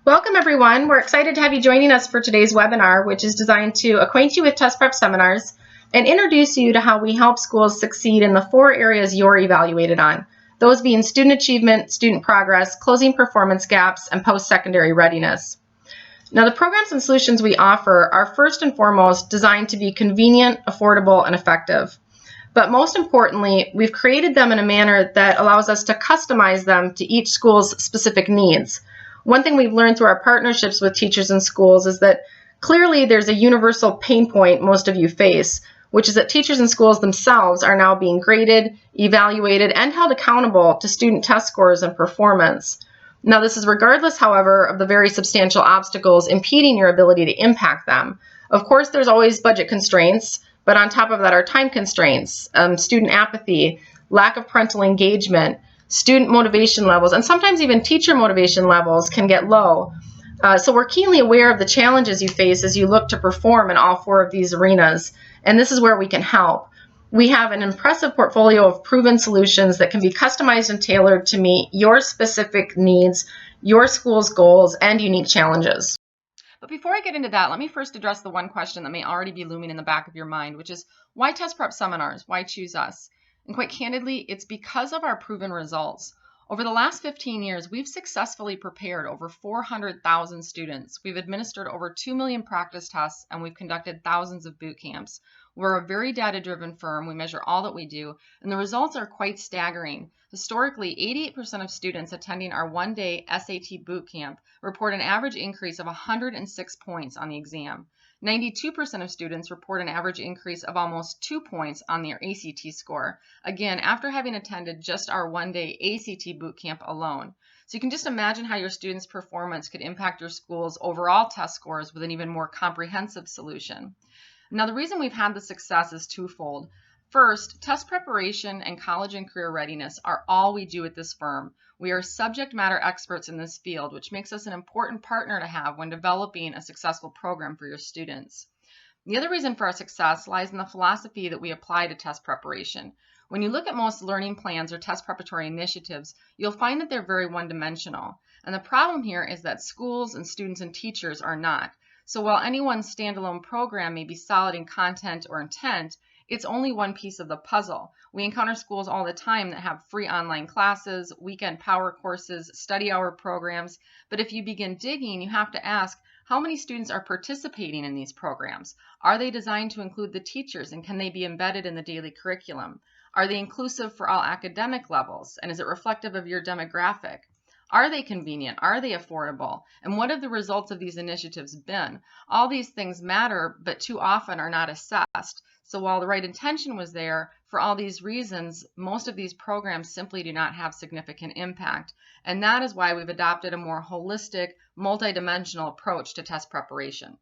Welcome everyone. We're excited to have you joining us for today's webinar, which is designed to acquaint you with test prep seminars and introduce you to how we help schools succeed in the 4 areas you're evaluated on. Those being student achievement, student progress, closing performance gaps, and post-secondary readiness. Now, the programs and solutions we offer are first and foremost designed to be convenient, affordable, and effective. But most importantly, we've created them in a manner that allows us to customize them to each school's specific needs. One thing we've learned through our partnerships with teachers and schools is that clearly there's a universal pain point most of you face, which is that teachers and schools themselves are now being graded, evaluated, and held accountable to student test scores and performance. Now, this is regardless, however, of the very substantial obstacles impeding your ability to impact them. Of course, there's always budget constraints, but on top of that are time constraints, student apathy, lack of parental engagement, student motivation levels, and sometimes even teacher motivation levels can get low. So we're keenly aware of the challenges you face as you look to perform in all 4 of these arenas, and this is where we can help. We have an impressive portfolio of proven solutions that can be customized and tailored to meet your specific needs, your school's goals, and unique challenges. But before I get into that, let me first address the one question that may already be looming in the back of your mind, which is, why test prep seminars? Why choose us? And quite candidly, it's because of our proven results. Over the last 15 years, we've successfully prepared over 400,000 students. We've administered over 2 million practice tests, and we've conducted thousands of boot camps. We're a very data-driven firm. We measure all that we do, and the results are quite staggering. Historically, 88% of students attending our one-day SAT boot camp report an average increase of 106 points on the exam. 92% of students report an average increase of almost 2 points on their ACT score, again, after having attended just our one-day ACT boot camp alone. So you can just imagine how your students' performance could impact your school's overall test scores with an even more comprehensive solution. Now, the reason we've had the success is twofold. First, test preparation and college and career readiness are all we do at this firm. We are subject matter experts in this field, which makes us an important partner to have when developing a successful program for your students. The other reason for our success lies in the philosophy that we apply to test preparation. When you look at most learning plans or test preparatory initiatives, you'll find that they're very one-dimensional. And the problem here is that schools and students and teachers are not. So while any one standalone program may be solid in content or intent, it's only one piece of the puzzle. We encounter schools all the time that have free online classes, weekend power courses, study hour programs. But if you begin digging, you have to ask, how many students are participating in these programs? Are they designed to include the teachers, and can they be embedded in the daily curriculum? Are they inclusive for all academic levels? And is it reflective of your demographic? Are they convenient? Are they affordable? And what have the results of these initiatives been? All these things matter, but too often are not assessed. So while the right intention was there, for all these reasons, most of these programs simply do not have significant impact. And that is why we've adopted a more holistic, multidimensional approach to test preparation.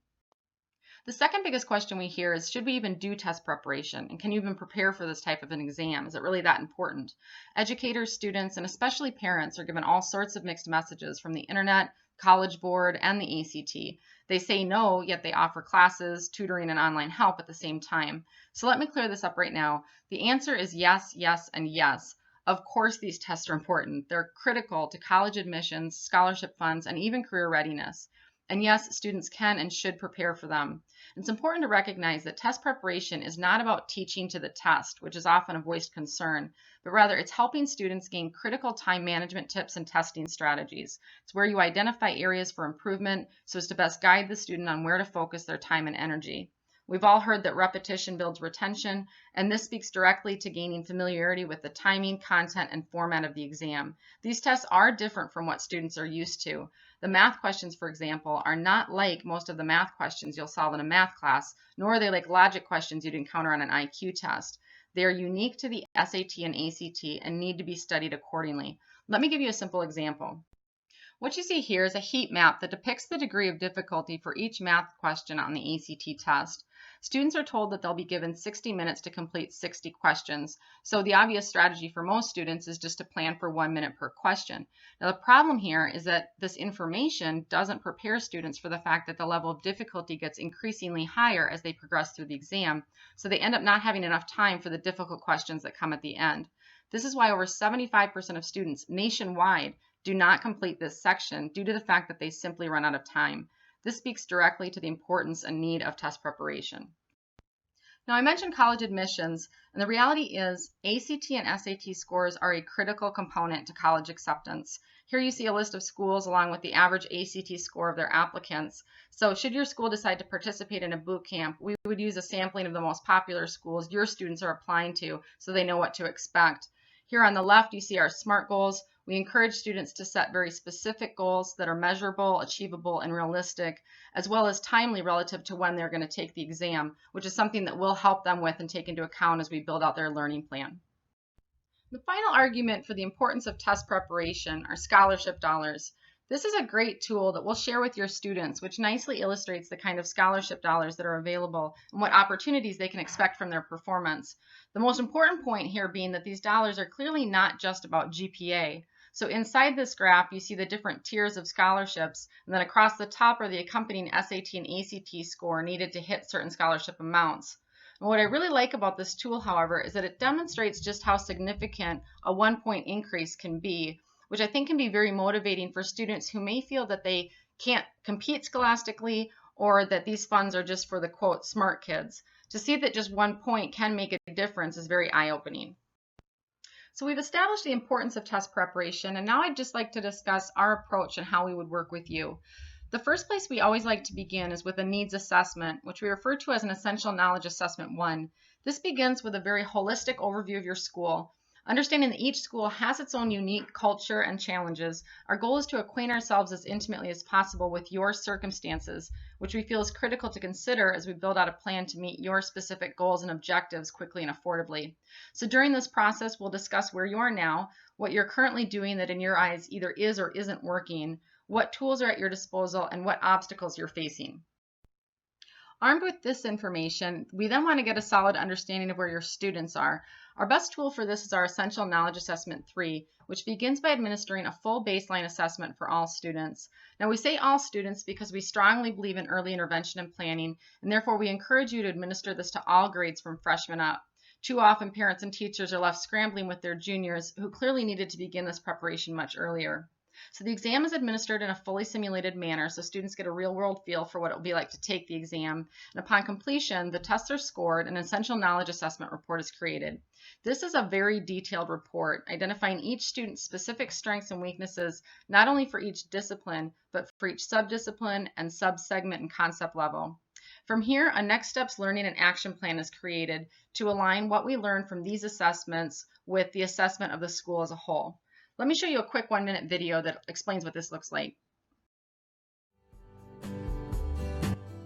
The second biggest question we hear is, should we even do test preparation? And can you even prepare for this type of an exam? Is it really that important? Educators, students, and especially parents are given all sorts of mixed messages from the internet, College Board, and the ACT. They say no, yet they offer classes, tutoring, and online help at the same time. So let me clear this up right now. The answer is yes, yes, and yes. Of course, these tests are important. They're critical to college admissions, scholarship funds, and even career readiness. And yes, students can and should prepare for them. It's important to recognize that test preparation is not about teaching to the test, which is often a voiced concern, but rather it's helping students gain critical time management tips and testing strategies. It's where you identify areas for improvement so as to best guide the student on where to focus their time and energy. We've all heard that repetition builds retention, and this speaks directly to gaining familiarity with the timing, content, and format of the exam. These tests are different from what students are used to. The math questions, for example, are not like most of the math questions you'll solve in a math class, nor are they like logic questions you'd encounter on an IQ test. They are unique to the SAT and ACT and need to be studied accordingly. Let me give you a simple example. What you see here is a heat map that depicts the degree of difficulty for each math question on the ACT test. Students are told that they'll be given 60 minutes to complete 60 questions. So the obvious strategy for most students is just to plan for 1 minute per question. Now the problem here is that this information doesn't prepare students for the fact that the level of difficulty gets increasingly higher as they progress through the exam. So they end up not having enough time for the difficult questions that come at the end. This is why over 75% of students nationwide do not complete this section due to the fact that they simply run out of time. This speaks directly to the importance and need of test preparation. Now, I mentioned college admissions, and the reality is ACT and SAT scores are a critical component to college acceptance. Here you see a list of schools along with the average ACT score of their applicants. So should your school decide to participate in a boot camp, we would use a sampling of the most popular schools your students are applying to so they know what to expect. Here on the left, you see our SMART goals. We encourage students to set very specific goals that are measurable, achievable, and realistic, as well as timely relative to when they're going to take the exam, which is something that we'll help them with and take into account as we build out their learning plan. The final argument for the importance of test preparation are scholarship dollars. This is a great tool that we'll share with your students, which nicely illustrates the kind of scholarship dollars that are available and what opportunities they can expect from their performance. The most important point here being that these dollars are clearly not just about GPA. So inside this graph, you see the different tiers of scholarships, and then across the top are the accompanying SAT and ACT score needed to hit certain scholarship amounts. And what I really like about this tool, however, is that it demonstrates just how significant a 1-point increase can be, which I think can be very motivating for students who may feel that they can't compete scholastically or that these funds are just for the, quote, smart kids. To see that just 1 point can make a difference is very eye-opening. So we've established the importance of test preparation, and now I'd just like to discuss our approach and how we would work with you. The first place we always like to begin is with a needs assessment, which we refer to as an Essential Knowledge Assessment 1. This begins with a very holistic overview of your school. Understanding that each school has its own unique culture and challenges, our goal is to acquaint ourselves as intimately as possible with your circumstances, which we feel is critical to consider as we build out a plan to meet your specific goals and objectives quickly and affordably. So during this process, we'll discuss where you are now, what you're currently doing that in your eyes either is or isn't working, what tools are at your disposal, and what obstacles you're facing. Armed with this information, we then want to get a solid understanding of where your students are. Our best tool for this is our Essential Knowledge Assessment 3, which begins by administering a full baseline assessment for all students. Now, we say all students because we strongly believe in early intervention and planning, and therefore we encourage you to administer this to all grades from freshmen up. Too often, parents and teachers are left scrambling with their juniors who clearly needed to begin this preparation much earlier. So the exam is administered in a fully simulated manner, so students get a real-world feel for what it will be like to take the exam. And upon completion, the tests are scored and an essential knowledge assessment report is created. This is a very detailed report, identifying each student's specific strengths and weaknesses, not only for each discipline, but for each subdiscipline and subsegment and concept level. From here, a next steps learning and action plan is created to align what we learned from these assessments with the assessment of the school as a whole. Let me show you a quick 1-minute video that explains what this looks like.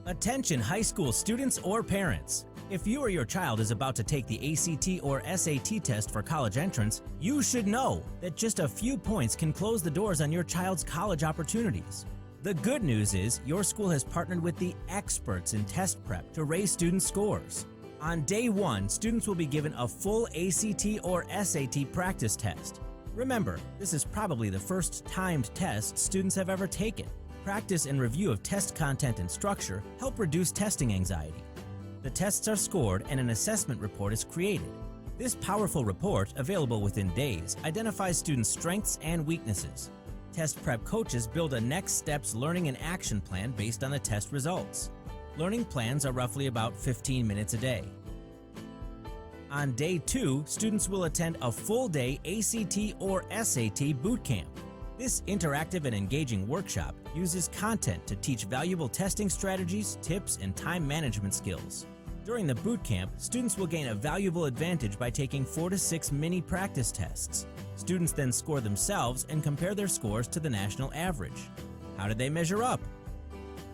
Attention high school students or parents. If you or your child is about to take the ACT or SAT test for college entrance, you should know that just a few points can close the doors on your child's college opportunities. The good news is your school has partnered with the experts in test prep to raise student scores. On day 1, students will be given a full ACT or SAT practice test. Remember, this is probably the first timed test students have ever taken. Practice and review of test content and structure help reduce testing anxiety. The tests are scored and an assessment report is created. This powerful report, available within days, identifies students' strengths and weaknesses. Test prep coaches build a next steps learning and action plan based on the test results. Learning plans are roughly about 15 minutes a day. On day 2, students will attend a full-day ACT or SAT boot camp. This interactive and engaging workshop uses content to teach valuable testing strategies, tips, and time management skills. During the boot camp, students will gain a valuable advantage by taking 4 to 6 mini practice tests. Students then score themselves and compare their scores to the national average. How did they measure up?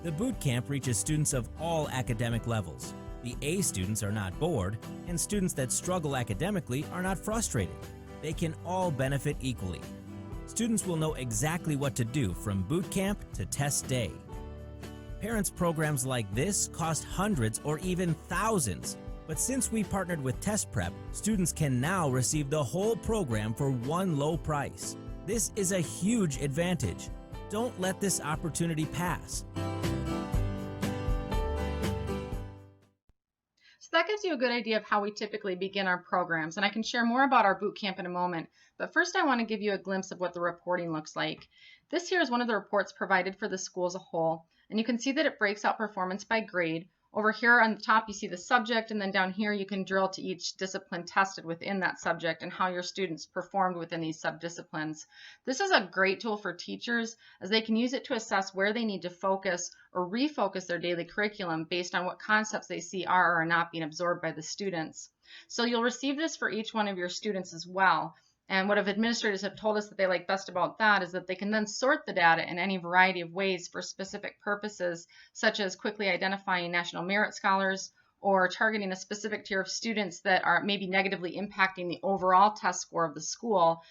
The boot camp reaches students of all academic levels. The A students are not bored, and students that struggle academically are not frustrated. They can all benefit equally. Students will know exactly what to do from boot camp to test day. Parents' programs like this cost hundreds or even thousands, but since we partnered with Test Prep, students can now receive the whole program for one low price. This is a huge advantage. Don't let this opportunity pass. So that gives you a good idea of how we typically begin our programs, and I can share more about our boot camp in a moment, but first I want to give you a glimpse of what the reporting looks like. This here is one of the reports provided for the school as a whole, and you can see that it breaks out performance by grade. Over here on the top you see the subject, and then down here you can drill to each discipline tested within that subject and how your students performed within these subdisciplines. This is a great tool for teachers as they can use it to assess where they need to focus or refocus their daily curriculum based on what concepts they see are or are not being absorbed by the students. So you'll receive this for each one of your students as well. And what administrators have told us that they like best about that is that they can then sort the data in any variety of ways for specific purposes, such as quickly identifying national merit scholars or targeting a specific tier of students that are maybe negatively impacting the overall test score of the school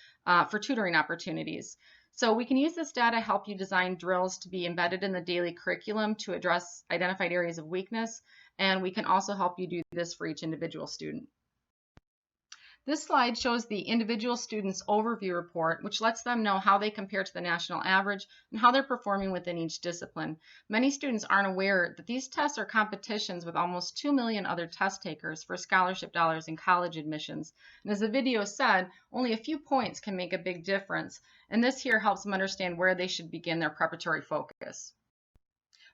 for tutoring opportunities. So we can use this data to help you design drills to be embedded in the daily curriculum to address identified areas of weakness, and we can also help you do this for each individual student. This slide shows the individual student's overview report, which lets them know how they compare to the national average and how they're performing within each discipline. Many students aren't aware that these tests are competitions with almost 2 million other test takers for scholarship dollars and college admissions. And as the video said, only a few points can make a big difference. And this here helps them understand where they should begin their preparatory focus.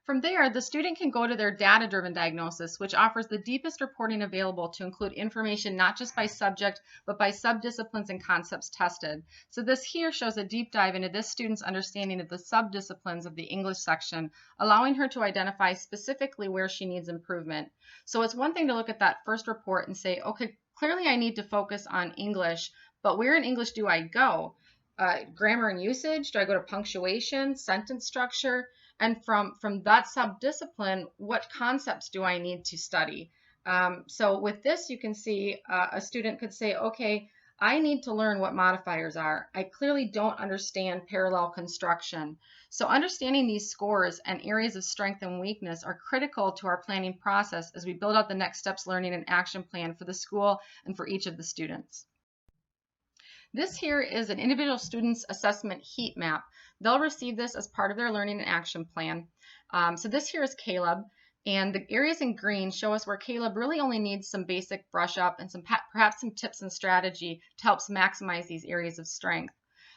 From there, the student can go to their data-driven diagnosis, which offers the deepest reporting available to include information not just by subject, but by subdisciplines and concepts tested. So this here shows a deep dive into this student's understanding of the subdisciplines of the English section, allowing her to identify specifically where she needs improvement. So it's one thing to look at that first report and say, okay, clearly I need to focus on English, but where in English do I go? Grammar and usage? Do I go to punctuation, sentence structure? And from that subdiscipline, what concepts do I need to study? So with this, you can see a student could say, okay, I need to learn what modifiers are. I clearly don't understand parallel construction. So understanding these scores and areas of strength and weakness are critical to our planning process as we build out the next steps learning and action plan for the school and for each of the students. This here is an individual student's assessment heat map. They'll receive this as part of their learning and action plan. So this here is Caleb, and the areas in green show us where Caleb really only needs some basic brush up and perhaps some tips and strategy to help maximize these areas of strength.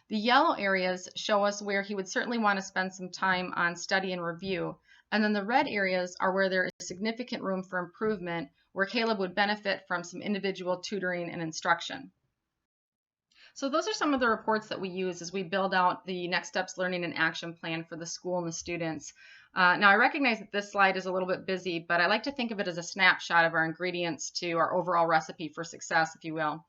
The yellow areas show us where he would certainly want to spend some time on study and review. And then the red areas are where there is significant room for improvement, where Caleb would benefit from some individual tutoring and instruction. So those are some of the reports that we use as we build out the next steps learning and action plan for the school and the students. Now I recognize that this slide is a little bit busy, but I like to think of it as a snapshot of our ingredients to our overall recipe for success, if you will.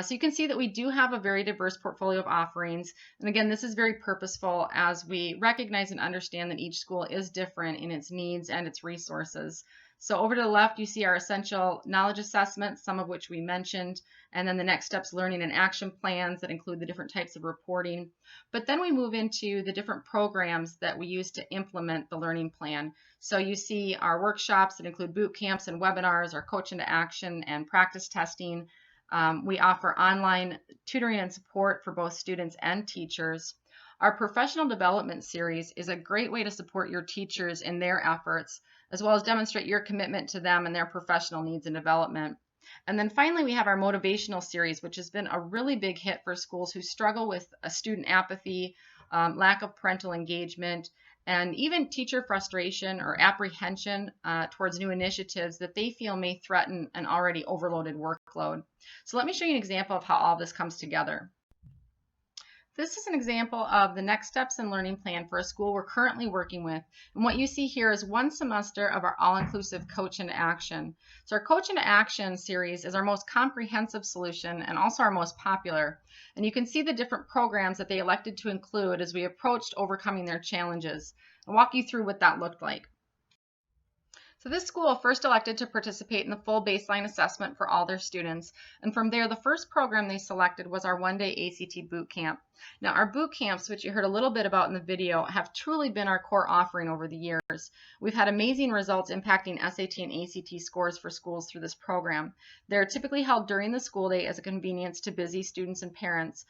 So you can see that we do have a very diverse portfolio of offerings. And again, this is very purposeful as we recognize and understand that each school is different in its needs and its resources. So over to the left, you see our essential knowledge assessments, some of which we mentioned, and then the next steps learning and action plans that include the different types of reporting. But then we move into the different programs that we use to implement the learning plan. So you see our workshops that include boot camps and webinars, our coach into action and practice testing. We offer online tutoring and support for both students and teachers. Our professional development series is a great way to support your teachers in their efforts, as well as demonstrate your commitment to them and their professional needs and development. And then finally, we have our motivational series, which has been a really big hit for schools who struggle with student apathy, lack of parental engagement, and even teacher frustration or apprehension towards new initiatives that they feel may threaten an already overloaded workload. So let me show you an example of how all this comes together. This is an example of the next steps in learning plan for a school we're currently working with. And what you see here is one semester of our all-inclusive Coach into Action. So our Coach into Action series is our most comprehensive solution and also our most popular. And you can see the different programs that they elected to include as we approached overcoming their challenges. I'll walk you through what that looked like. So this school first elected to participate in the full baseline assessment for all their students. And from there, the first program they selected was our one-day ACT boot camp. Now, our boot camps, which you heard a little bit about in the video, have truly been our core offering over the years. We've had amazing results impacting SAT and ACT scores for schools through this program. They're typically held during the school day as a convenience to busy students and parents.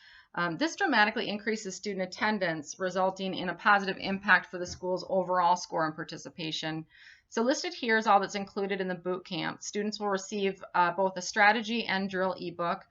This dramatically increases student attendance, resulting in a positive impact for the school's overall score and participation. So listed here is all that's included in the boot camp. Students will receive both a strategy and drill ebook.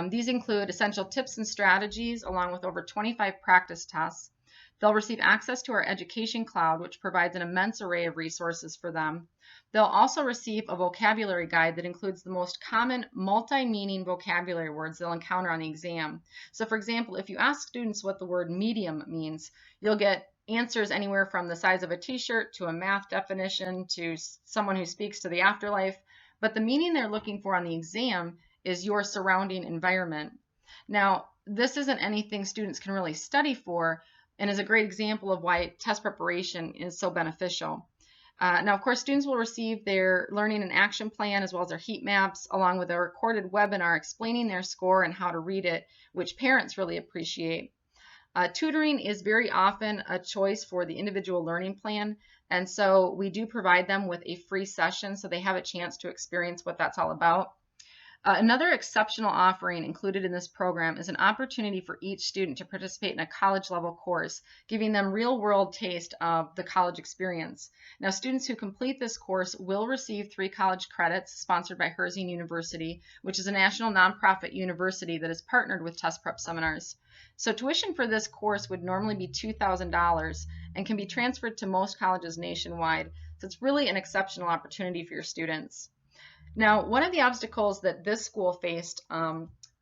These include essential tips and strategies along with over 25 practice tests. They'll receive access to our education cloud, which provides an immense array of resources for them. They'll also receive a vocabulary guide that includes the most common multi-meaning vocabulary words they'll encounter on the exam. So for example, if you ask students what the word medium means, you'll get answers anywhere from the size of a t-shirt to a math definition to someone who speaks to the afterlife. But the meaning they're looking for on the exam is your surrounding environment. Now, this isn't anything students can really study for, and is a great example of why test preparation is so beneficial. Now, of course, students will receive their learning and action plan as well as their heat maps, along with a recorded webinar explaining their score and how to read it, which parents really appreciate. Tutoring is very often a choice for the individual learning plan, and so we do provide them with a free session so they have a chance to experience what that's all about. Another exceptional offering included in this program is an opportunity for each student to participate in a college-level course, giving them real-world taste of the college experience. Now, students who complete this course will receive 3 college credits sponsored by Herzing University, which is a national nonprofit university that is partnered with test prep seminars. So tuition for this course would normally be $2,000 and can be transferred to most colleges nationwide. So it's really an exceptional opportunity for your students. Now, one of the obstacles that this school faced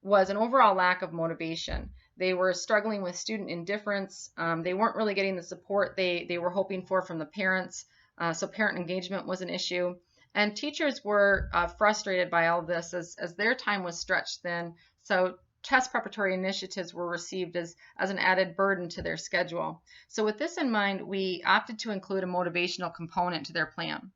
was an overall lack of motivation. They were struggling with student indifference. They weren't really getting the support they were hoping for from the parents, so parent engagement was an issue. And teachers were frustrated by all of this as their time was stretched thin, so test preparatory initiatives were received as an added burden to their schedule. So with this in mind, we opted to include a motivational component to their plan.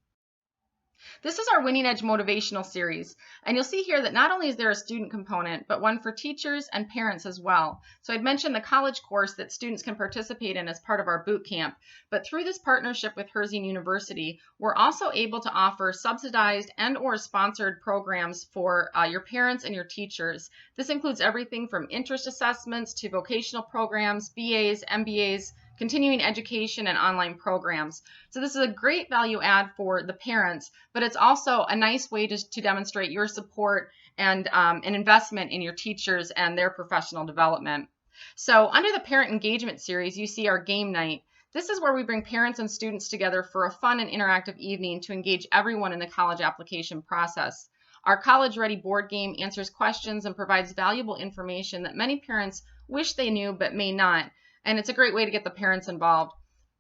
This is our Winning Edge motivational series, and you'll see here that not only is there a student component, but one for teachers and parents as well. So I'd mentioned the college course that students can participate in as part of our boot camp, but through this partnership with Herzing University, we're also able to offer subsidized and or sponsored programs for your parents and your teachers. This includes everything from interest assessments to vocational programs, BAs, MBAs, continuing education, and online programs. So this is a great value add for the parents, but it's also a nice way to demonstrate your support and an investment in your teachers and their professional development. So under the parent engagement series, you see our game night. This is where we bring parents and students together for a fun and interactive evening to engage everyone in the college application process. Our college-ready board game answers questions and provides valuable information that many parents wish they knew but may not. And it's a great way to get the parents involved.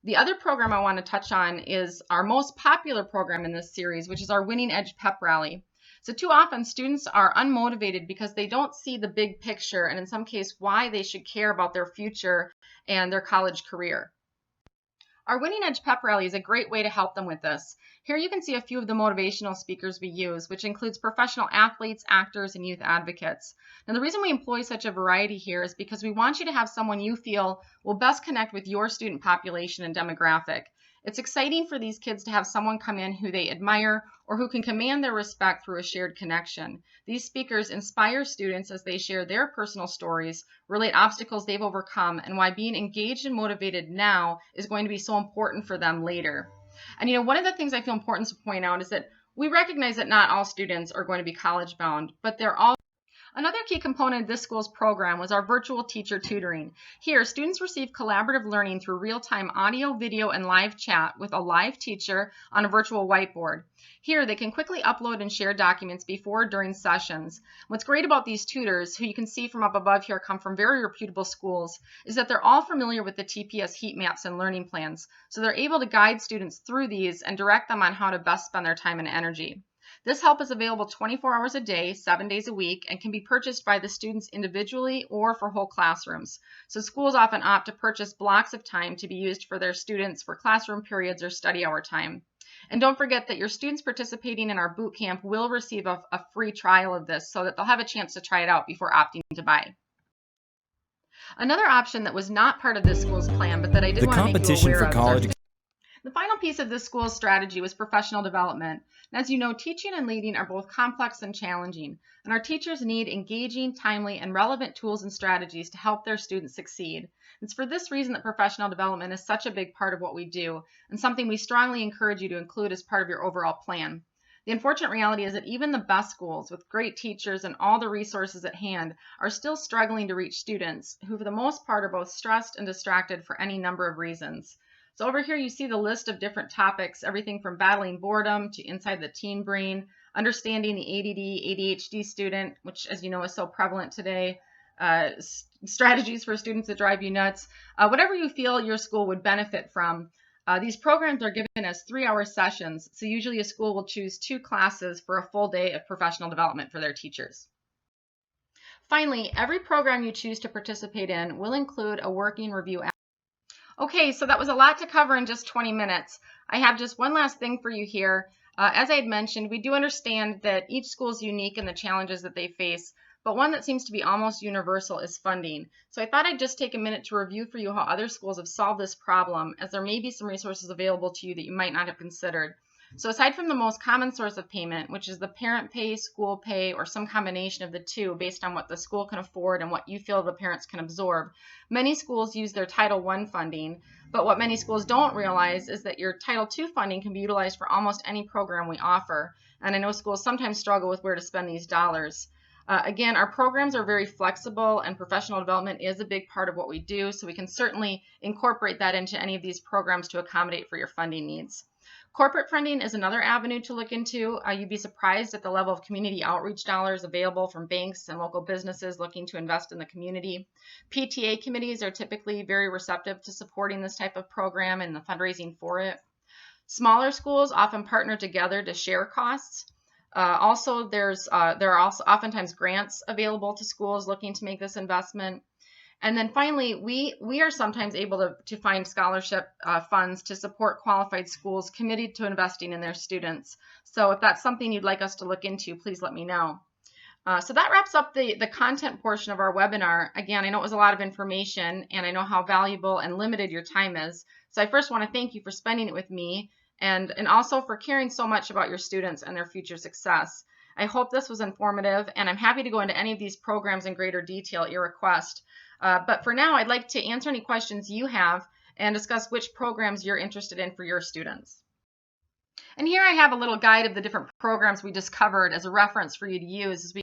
The other program I want to touch on is our most popular program in this series, which is our Winning Edge Pep Rally. So too often students are unmotivated because they don't see the big picture and in some case why they should care about their future and their college career. Our Winning Edge Pep Rally is a great way to help them with this. Here you can see a few of the motivational speakers we use, which includes professional athletes, actors, and youth advocates. Now, the reason we employ such a variety here is because we want you to have someone you feel will best connect with your student population and demographic. It's exciting for these kids to have someone come in who they admire or who can command their respect through a shared connection. These speakers inspire students as they share their personal stories, relate obstacles they've overcome, and why being engaged and motivated now is going to be so important for them later. And one of the things I feel important to point out is that we recognize that not all students are going to be college bound, but they're all. Another key component of this school's program was our virtual teacher tutoring. Here, students receive collaborative learning through real-time audio, video, and live chat with a live teacher on a virtual whiteboard. Here, they can quickly upload and share documents before or during sessions. What's great about these tutors, who you can see from up above here come from very reputable schools, is that they're all familiar with the TPS heat maps and learning plans, so they're able to guide students through these and direct them on how to best spend their time and energy. This help is available 24 hours a day, 7 days a week, and can be purchased by the students individually or for whole classrooms. So schools often opt to purchase blocks of time to be used for their students for classroom periods or study hour time. And don't forget that your students participating in our boot camp will receive a free trial of this so that they'll have a chance to try it out before opting to buy. Another option that was not part of this school's plan, but that I did The want to make you competition aware for of. college. The final piece of this school's strategy was professional development. And as you know, teaching and leading are both complex and challenging, and our teachers need engaging, timely, and relevant tools and strategies to help their students succeed. It's for this reason that professional development is such a big part of what we do, and something we strongly encourage you to include as part of your overall plan. The unfortunate reality is that even the best schools with great teachers and all the resources at hand are still struggling to reach students who, for the most part, are both stressed and distracted for any number of reasons. So over here you see the list of different topics, everything from battling boredom to inside the teen brain, understanding the ADD, ADHD student, which as you know is so prevalent today, strategies for students that drive you nuts, whatever you feel your school would benefit from. These programs are given as 3-hour sessions, so usually a school will choose 2 classes for a full day of professional development for their teachers. Finally, every program you choose to participate in will include a working review. Okay, so that was a lot to cover in just 20 minutes. I have just one last thing for you here. As I had mentioned, we do understand that each school is unique in the challenges that they face, but one that seems to be almost universal is funding. So I thought I'd just take a minute to review for you how other schools have solved this problem, as there may be some resources available to you that you might not have considered. So aside from the most common source of payment, which is the parent pay, school pay, or some combination of the two based on what the school can afford and what you feel the parents can absorb, many schools use their Title I funding, but what many schools don't realize is that your Title II funding can be utilized for almost any program we offer. And I know schools sometimes struggle with where to spend these dollars. Again, our programs are very flexible and professional development is a big part of what we do, so we can certainly incorporate that into any of these programs to accommodate for your funding needs. Corporate funding is another avenue to look into. You'd be surprised at the level of community outreach dollars available from banks and local businesses looking to invest in the community. PTA committees are typically very receptive to supporting this type of program and the fundraising for it. Smaller schools often partner together to share costs. Also, there are also oftentimes grants available to schools looking to make this investment. And then finally, we are sometimes able to find scholarship funds to support qualified schools committed to investing in their students. So if that's something you'd like us to look into, please let me know. So that wraps up the content portion of our webinar. Again, I know it was a lot of information, and I know how valuable and limited your time is. So I first want to thank you for spending it with me and also for caring so much about your students and their future success. I hope this was informative, and I'm happy to go into any of these programs in greater detail at your request. But for now, I'd like to answer any questions you have and discuss which programs you're interested in for your students. And here I have a little guide of the different programs we just covered as a reference for you to use as we